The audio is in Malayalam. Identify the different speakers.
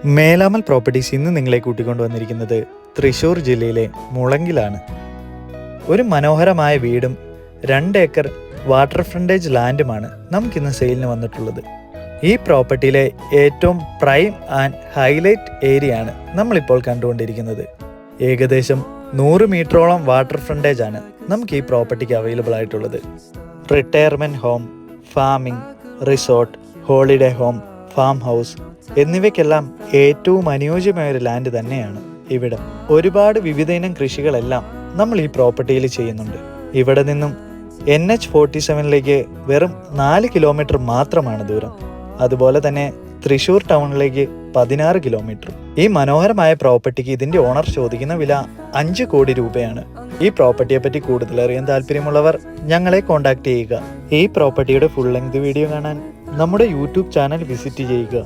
Speaker 1: മേലാമൽ പ്രോപ്പർട്ടീസ് ഇന്ന് നിങ്ങളെ കൂട്ടിക്കൊണ്ടുവന്നിരിക്കുന്നത് തൃശ്ശൂർ ജില്ലയിലെ മുളങ്കിലാണ്. ഒരു മനോഹരമായ വീടും 2 ഏക്കർ വാട്ടർ ഫ്രണ്ടേജ് ലാൻഡുമാണ് നമുക്കിന്ന് സെയിലിന് വന്നിട്ടുള്ളത്. ഈ പ്രോപ്പർട്ടിയിലെ ഏറ്റവും പ്രൈം ആൻഡ് ഹൈലൈറ്റ് ഏരിയയാണ് നമ്മളിപ്പോൾ കണ്ടുകൊണ്ടിരിക്കുന്നത്. ഏകദേശം 100 മീറ്ററോളം വാട്ടർ ഫ്രണ്ടേജ് ആണ് നമുക്ക് ഈ പ്രോപ്പർട്ടിക്ക് അവൈലബിൾ ആയിട്ടുള്ളത്. Retirement home, farming, resort, holiday home, farm house എന്നിവയ്ക്കെല്ലാം ഏറ്റവും അനുയോജ്യമായ ഒരു ലാൻഡ് തന്നെയാണ് ഇവിടം. ഒരുപാട് വിവിധയിനം കൃഷികളെല്ലാം നമ്മൾ ഈ പ്രോപ്പർട്ടിയിൽ ചെയ്യുന്നുണ്ട്. ഇവിടെ നിന്നും NH47 വെറും 4 കിലോമീറ്റർ മാത്രമാണ് ദൂരം. അതുപോലെ തന്നെ തൃശ്ശൂർ ടൗണിലേക്ക് 16 കിലോമീറ്റർ. ഈ മനോഹരമായ പ്രോപ്പർട്ടിക്ക് ഇതിന്റെ ഓണർ ചോദിക്കുന്ന വില 5 കോടി രൂപയാണ്. ഈ പ്രോപ്പർട്ടിയെ പറ്റി കൂടുതൽ അറിയാൻ താല്പര്യമുള്ളവർ ഞങ്ങളെ കോൺടാക്ട് ചെയ്യുക. ഈ പ്രോപ്പർട്ടിയുടെ ഫുൾ ലെങ്ത് വീഡിയോ കാണാൻ നമ്മുടെ യൂട്യൂബ് ചാനൽ വിസിറ്റ് ചെയ്യുക.